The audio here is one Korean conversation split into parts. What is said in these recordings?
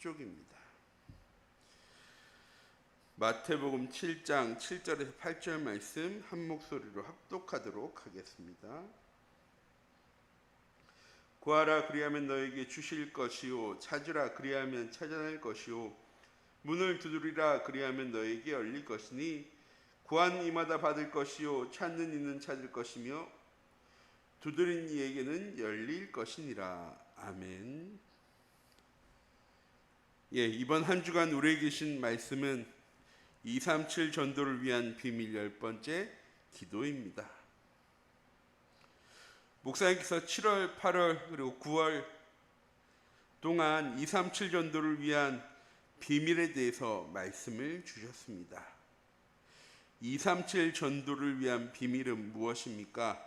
수족입니다. 마태복음 7장 7절에서 8절 말씀 한 목소리로 합독하도록 하겠습니다. 구하라 그리하면 너에게 주실 것이요, 찾으라 그리하면 찾아낼 것이요, 문을 두드리라 그리하면 너에게 열릴 것이니 구한 이마다 받을 것이요, 찾는 이는 찾을 것이며 두드린 이에게는 열릴 것이니라. 아멘. 이번 한 주간 우리에게 주신 말씀은 237 전도를 위한 비밀 10번째 기도입니다. 목사님께서 7월, 8월 그리고 9월 동안 237 전도를 위한 비밀에 대해서 말씀을 주셨습니다. 237 전도를 위한 비밀은 무엇입니까?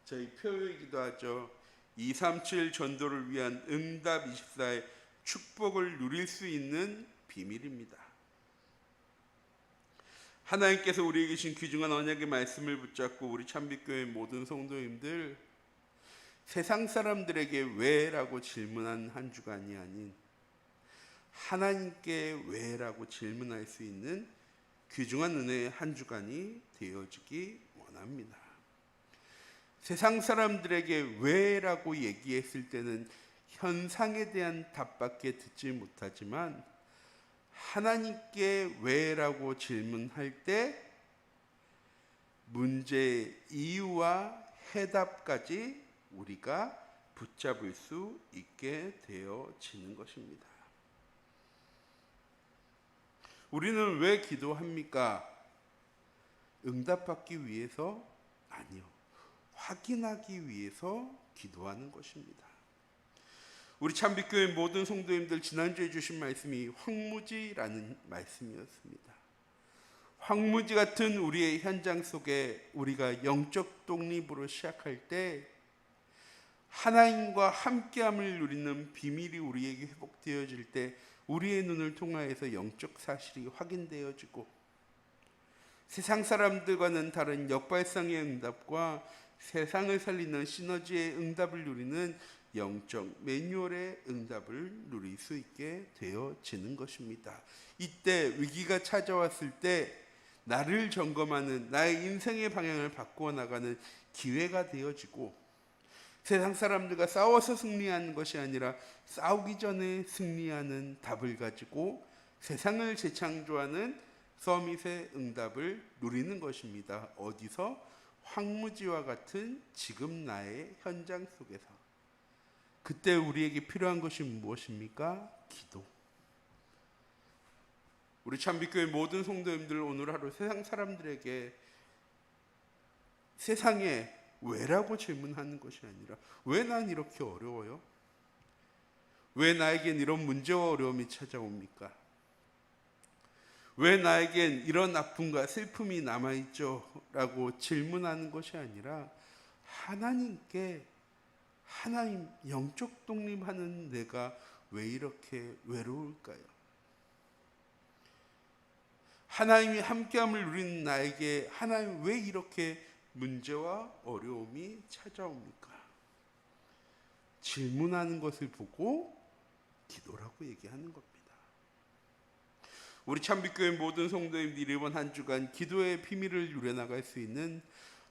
저희 표이기도 하죠. 237 전도를 위한 응답 24의 축복을 누릴 수 있는 비밀입니다. 하나님께서 우리에게 주신 귀중한 언약의 말씀을 붙잡고 우리 참빛교회 모든 성도님들, 세상 사람들에게 왜? 라고 질문한 한 주간이 아닌 하나님께 왜? 라고 질문할 수 있는 귀중한 은혜의 한 주간이 되어지기 원합니다. 세상 사람들에게 왜? 라고 얘기했을 때는 현상에 대한 답밖에 듣지 못하지만 하나님께 왜? 라고 질문할 때 문제의 이유와 해답까지 우리가 붙잡을 수 있게 되어지는 것입니다. 우리는 왜 기도합니까? 응답받기 위해서? 아니요. 확인하기 위해서 기도하는 것입니다. 우리 참빛교회 모든 성도님들, 지난주에 주신 말씀이 황무지라는 말씀이었습니다. 황무지 같은 우리의 현장 속에 우리가 영적 독립으로 시작할 때 하나님과 함께함을 누리는 비밀이 우리에게 회복되어질 때 우리의 눈을 통하여서 영적 사실이 확인되어지고 세상 사람들과는 다른 역발상의 응답과 세상을 살리는 시너지의 응답을 누리는 영적 매뉴얼의 응답을 누릴 수 있게 되어지는 것입니다. 이때 위기가 찾아왔을 때 나를 점검하는, 나의 인생의 방향을 바꾸어 나가는 기회가 되어지고, 세상 사람들과 싸워서 승리하는 것이 아니라 싸우기 전에 승리하는 답을 가지고 세상을 재창조하는 서밋의 응답을 누리는 것입니다. 어디서? 황무지와 같은 지금 나의 현장 속에서. 그때 우리에게 필요한 것이 무엇입니까? 기도. 우리 참빛교회 모든 성도님들, 오늘 하루 세상 사람들에게 세상에 왜라고 질문하는 것이 아니라 왜 난 이렇게 어려워요? 왜 나에겐 이런 문제와 어려움이 찾아옵니까? 왜 나에겐 이런 아픔과 슬픔이 남아있죠? 라고 질문하는 것이 아니라 하나님께, 하나님, 영적 독립하는 내가 왜 이렇게 외로울까요? 하나님이 함께함을 누리는 나에게 하나님 왜 이렇게 문제와 어려움이 찾아옵니까? 질문하는 것을 보고 기도라고 얘기하는 겁니다. 우리 참빛교회 모든 성도님들이 이번 한 주간 기도의 비밀을 누려나갈 수 있는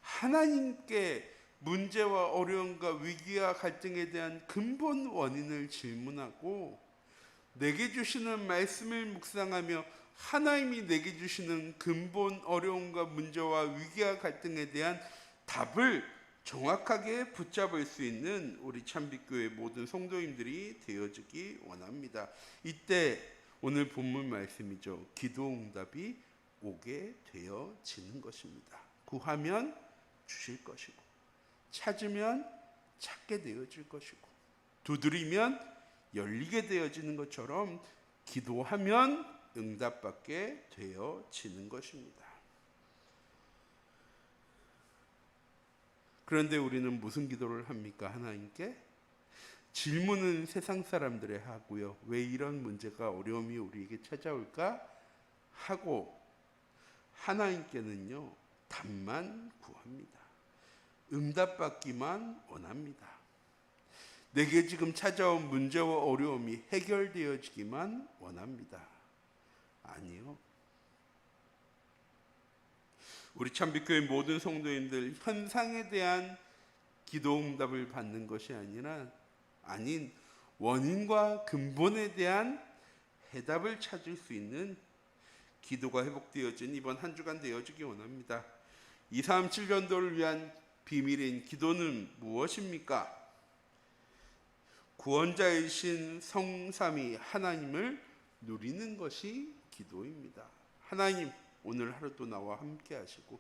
하나님께 문제와 어려움과 위기와 갈등에 대한 근본 원인을 질문하고 내게 주시는 말씀을 묵상하며 하나님이 내게 주시는 근본 어려움과 문제와 위기와 갈등에 대한 답을 정확하게 붙잡을 수 있는 우리 참빛교회 모든 성도님들이 되어지기 원합니다. 이때 오늘 본문 말씀이죠. 기도 응답이 오게 되어지는 것입니다. 구하면 주실 것이고, 찾으면 찾게 되어질 것이고, 두드리면 열리게 되어지는 것처럼 기도하면 응답받게 되어지는 것입니다. 그런데 우리는 무슨 기도를 합니까? 하나님께? 질문은 세상 사람들에 하고요. 왜 이런 문제가, 어려움이 우리에게 찾아올까? 하고 하나님께는요, 답만 구합니다. 응답받기만 원합니다. 내게 지금 찾아온 문제와 어려움이 해결되어지기만 원합니다. 아니요. 우리 참빛교회 모든 성도님들 현상에 대한 기도 응답을 받는 것이 아닌 원인과 근본에 대한 해답을 찾을 수 있는 기도가 회복되어진 이번 한 주간 되어지기 원합니다. 237년도를 위한 비밀인 기도는 무엇입니까? 구원자이신 성삼위 하나님을 누리는 것이 기도입니다. 하나님, 오늘 하루도 나와 함께 하시고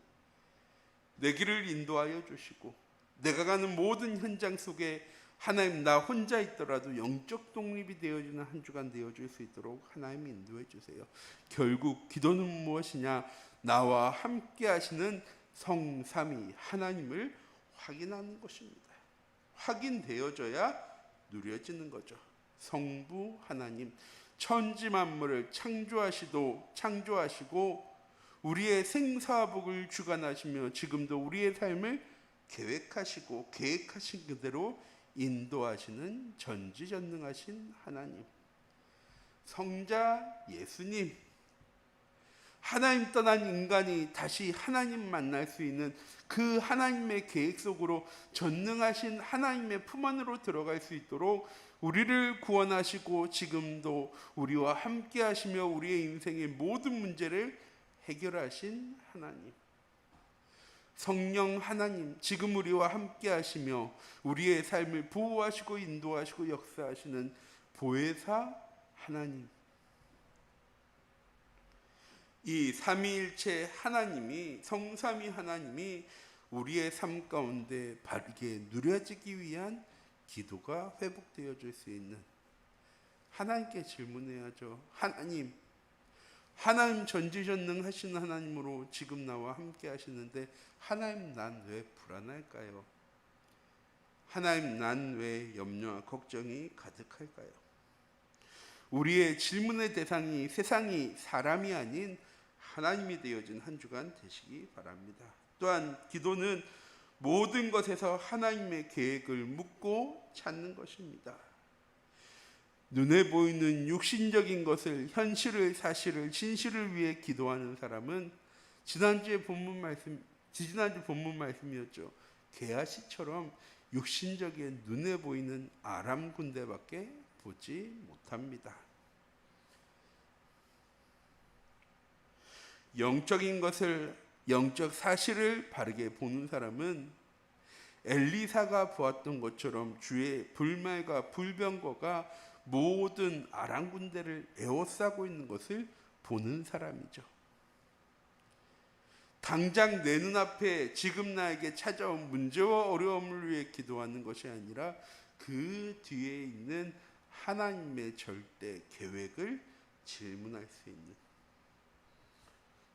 내 길을 인도하여 주시고 내가 가는 모든 현장 속에 하나님, 나 혼자 있더라도 영적 독립이 되어지는 한 주간 되어줄 수 있도록 하나님 인도해 주세요. 결국 기도는 무엇이냐? 나와 함께 하시는 성삼위 하나님을 확인하는 것입니다. 확인되어져야 누려지는 거죠. 성부 하나님, 천지 만물을 창조하시고 우리의 생사복을 주관하시며 지금도 우리의 삶을 계획하시고 계획하신 그대로 인도하시는 전지전능하신 하나님, 성자 예수님, 하나님 떠난 인간이 다시 하나님 만날 수 있는 그 하나님의 계획 속으로 전능하신 하나님의 품 안으로 들어갈 수 있도록 우리를 구원하시고 지금도 우리와 함께 하시며 우리의 인생의 모든 문제를 해결하신 하나님, 성령 하나님, 지금 우리와 함께 하시며 우리의 삶을 보호하시고 인도하시고 역사하시는 보혜사 하나님, 이 삼위일체 하나님이, 성삼위 하나님이 우리의 삶 가운데 바르게 누려지기 위한 기도가 회복되어질 수 있는, 하나님께 질문해야죠. 하나님 전지전능하신 하나님으로 지금 나와 함께 하시는데 하나님, 난 왜 불안할까요? 하나님, 난 왜 염려와 걱정이 가득할까요? 우리의 질문의 대상이 세상이 사람이 아닌 하나님이 되어진 한 주간 되시기 바랍니다. 또한 기도는 모든 것에서 하나님의 계획을 묻고 찾는 것입니다. 눈에 보이는 육신적인 것을, 현실을, 사실을, 진실을 위해 기도하는 사람은 지난주 본문 말씀이었죠. 게하시처럼 육신적인 눈에 보이는 아람 군대밖에 보지 못합니다. 영적인 것을, 영적 사실을 바르게 보는 사람은 엘리사가 보았던 것처럼 주의 불말과 불병거가 모든 아람 군대를 에워싸고 있는 것을 보는 사람이죠. 당장 내 눈앞에 지금 나에게 찾아온 문제와 어려움을 위해 기도하는 것이 아니라 그 뒤에 있는 하나님의 절대 계획을 질문할 수 있는,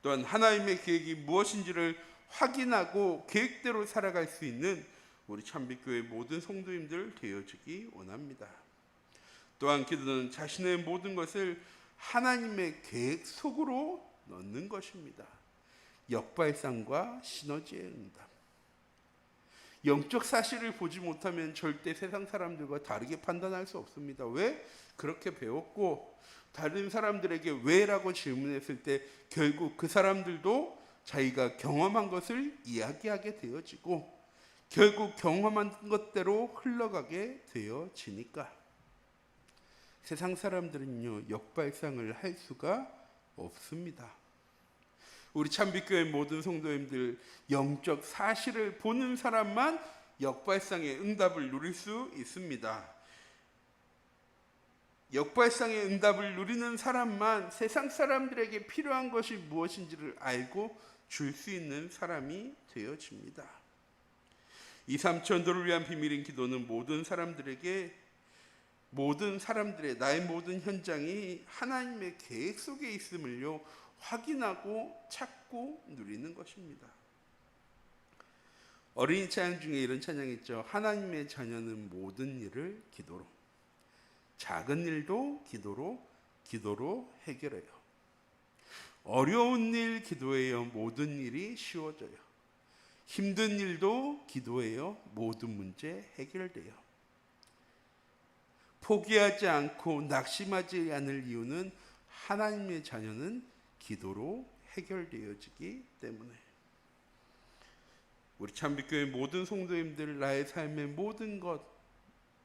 또한 하나님의 계획이 무엇인지를 확인하고 계획대로 살아갈 수 있는 우리 참빛교회 모든 성도님들 되어지기 원합니다. 또한 기도는 자신의 모든 것을 하나님의 계획 속으로 넣는 것입니다. 역발상과 시너지의 응답. 영적 사실을 보지 못하면 절대 세상 사람들과 다르게 판단할 수 없습니다. 왜? 그렇게 배웠고 다른 사람들에게 왜라고 질문했을 때 결국 그 사람들도 자기가 경험한 것을 이야기하게 되어지고 결국 경험한 것대로 흘러가게 되어지니까 세상 사람들은요, 역발상을 할 수가 없습니다. 우리 참빛교회 모든 성도님들, 영적 사실을 보는 사람만 역발상의 응답을 누릴 수 있습니다. 역발상의 응답을 누리는 사람만 세상 사람들에게 필요한 것이 무엇인지를 알고 줄 수 있는 사람이 되어집니다. 2,3천도를 위한 비밀인 기도는 모든 사람들의 나의 모든 현장이 하나님의 계획 속에 있음을요, 확인하고 찾고 누리는 것입니다. 어린이 찬양 중에 이런 찬양이 있죠. 하나님의 자녀는 모든 일을 기도로, 작은 일도 기도로 해결해요. 어려운 일 기도해요. 모든 일이 쉬워져요. 힘든 일도 기도해요. 모든 문제 해결돼요. 포기하지 않고 낙심하지 않을 이유는 하나님의 자녀는 기도로 해결되어지기 때문에. 우리 참빛교회 모든 성도님들, 나의 삶의 모든 것,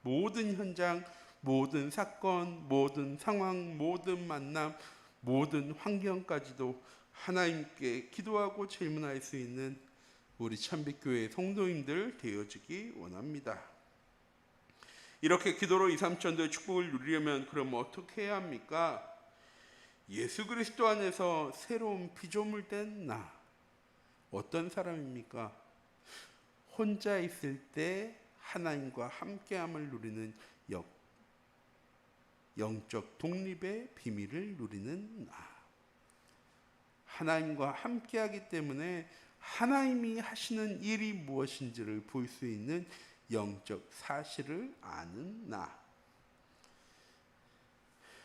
모든 현장, 모든 사건, 모든 상황, 모든 만남, 모든 환경까지도 하나님께 기도하고 질문할 수 있는 우리 참빛교회 성도님들 되어지기 원합니다. 이렇게 기도로 2, 3천도의 축복을 누리려면 그럼 어떻게 해야 합니까? 예수 그리스도 안에서 새로운 피조물 된 나. 어떤 사람입니까? 혼자 있을 때 하나님과 함께함을 누리는 영적 독립의 비밀을 누리는 나. 하나님과 함께하기 때문에 하나님이 하시는 일이 무엇인지를 볼 수 있는 영적 사실을 아는 나.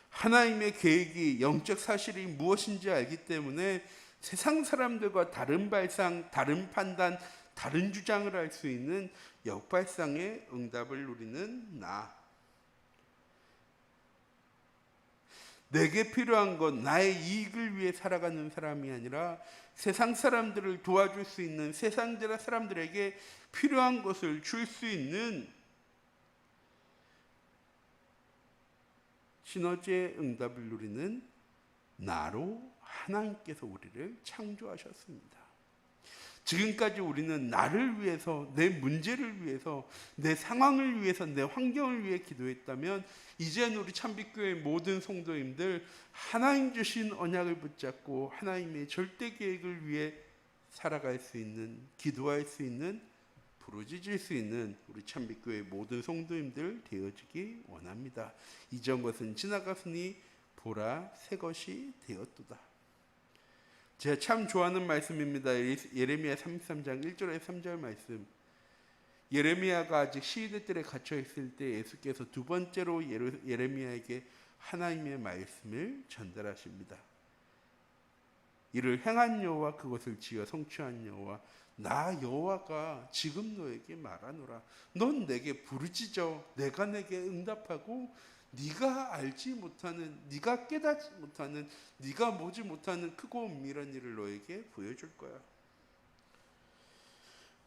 하나님의 계획이 영적 사실이 무엇인지 알기 때문에 세상 사람들과 다른 발상, 다른 판단, 다른 주장을 할 수 있는 역발상의 응답을 누리는 나. 내게 필요한 건 나의 이익을 위해 살아가는 사람이 아니라 세상 사람들을 도와줄 수 있는, 세상 사람들에게 필요한 것을 줄 수 있는 시너지의 응답을 누리는 나로 하나님께서 우리를 창조하셨습니다. 지금까지 우리는 나를 위해서, 내 문제를 위해서, 내 상황을 위해서, 내 환경을 위해 기도했다면 이제는 우리 참빛교회 모든 성도님들 하나님 주신 언약을 붙잡고 하나님의 절대 계획을 위해 살아갈 수 있는, 기도할 수 있는, 부르짖을 수 있는 우리 참빛교회 모든 성도님들 되어지기 원합니다. 이전 것은 지나갔으니 보라 새 것이 되었도다. 제가 참 좋아하는 말씀입니다. 예레미야 33장 1절에서 3절 말씀. 예레미야가 아직 시위대 뜰에 갇혀 있을 때 예수께서 두 번째로 예레미야에게 하나님의 말씀을 전달하십니다. 이를 행한 여호와 그것을 지어 성취한 여호와 나 여호와가 지금 너에게 말하노라. 넌 내게 부르짖어 내가 내게 응답하고 네가 알지 못하는, 네가 깨닫지 못하는, 네가 보지 못하는 크고 은밀한 일을 너에게 보여줄 거야.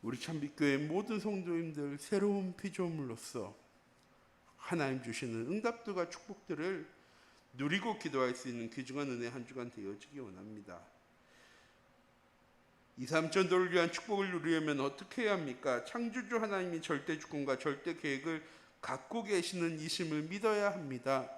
우리 참빛교회 모든 성도님들 새로운 피조물로서 하나님 주시는 응답들과 축복들을 누리고 기도할 수 있는 귀중한 은혜 한 주간 되어지기 원합니다. 2, 3천도를 위한 축복을 누리려면 어떻게 해야 합니까? 창조주 하나님이 절대 주권과 절대 계획을 갖고 계시는 이심을 믿어야 합니다.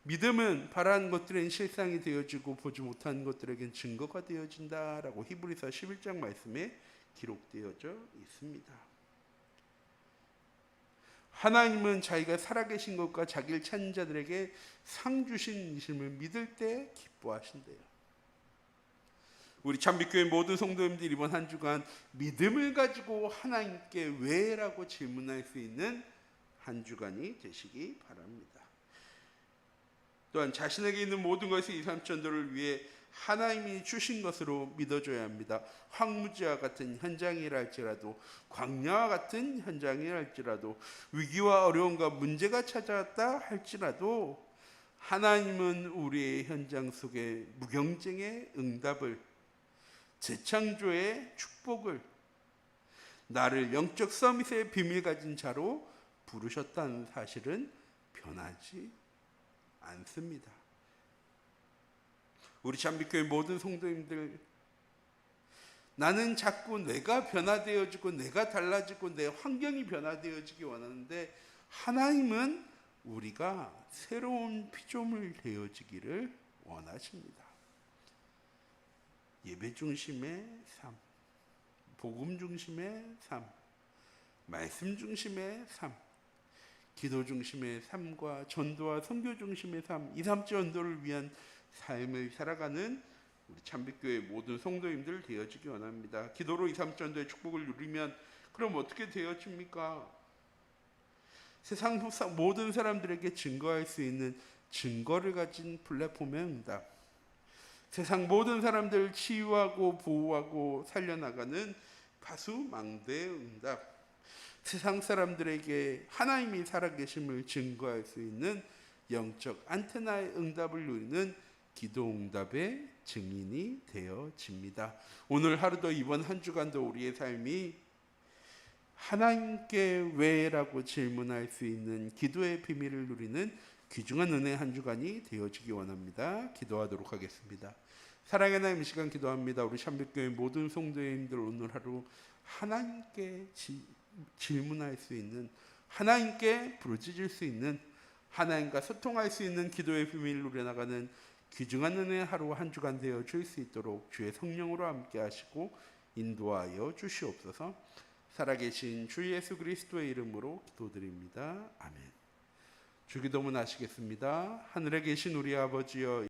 믿음은 바라는 것들은 실상이 되어지고 보지 못한 것들에겐 증거가 되어진다라고 히브리서 11장 말씀에 기록되어져 있습니다. 하나님은 자기가 살아계신 것과 자기를 찾는 자들에게 상 주신 이심을 믿을 때 기뻐하신대요. 우리 참빛교회 모든 성도님들 이번 한 주간 믿음을 가지고 하나님께 왜라고 질문할 수 있는 한 주간이 되시기 바랍니다. 또한 자신에게 있는 모든 것이 2, 3천도를 위해 하나님이 주신 것으로 믿어줘야 합니다. 황무지와 같은 현장이랄지라도, 광야와 같은 현장이랄지라도, 위기와 어려움과 문제가 찾아왔다 할지라도 하나님은 우리의 현장 속에 무경쟁의 응답을, 재창조의 축복을, 나를 영적 서밋의 비밀 가진 자로 부르셨다는 사실은 변하지 않습니다. 우리 참빛교회 모든 성도님들, 나는 자꾸 내가 변화되어지고 내가 달라지고 내 환경이 변화되어지기 원하는데 하나님은 우리가 새로운 피조물 되어지기를 원하십니다. 예배 중심의 삶, 복음 중심의 삶, 말씀 중심의 삶, 기도 중심의 삶과 전도와 선교 중심의 삶, 2, 3주 전도를 위한 삶을 살아가는 우리 참빛교회 모든 성도님들 되어지기 원합니다. 기도로 2, 3주 전도의 축복을 누리면 그럼 어떻게 되어집니까? 세상 모든 사람들에게 증거할 수 있는 증거를 가진 플랫폼의 응답, 세상 모든 사람들을 치유하고 보호하고 살려나가는 파수망대의 응답, 세상 사람들에게 하나님이 살아계심을 증거할 수 있는 영적 안테나의 응답을 누리는 기도 응답의 증인이 되어집니다. 오늘 하루도 이번 한 주간도 우리의 삶이 하나님께 왜라고 질문할 수 있는 기도의 비밀을 누리는 귀중한 은혜의 한 주간이 되어지기 원합니다. 기도하도록 하겠습니다. 사랑의 하나님, 이 시간 기도합니다. 우리 샴빛교회 모든 성도님들 오늘 하루 하나님께 질문할 수 있는, 하나님께 부르짖을 수 있는, 하나님과 소통할 수 있는 기도의 비밀을 누려나가는 귀중한 은혜의 하루 한 주간 되어 줄 수 있도록 주의 성령으로 함께 하시고 인도하여 주시옵소서. 살아계신 주 예수 그리스도의 이름으로 기도드립니다. 아멘. 주기도문 하시겠습니다. 하늘에 계신 우리 아버지여,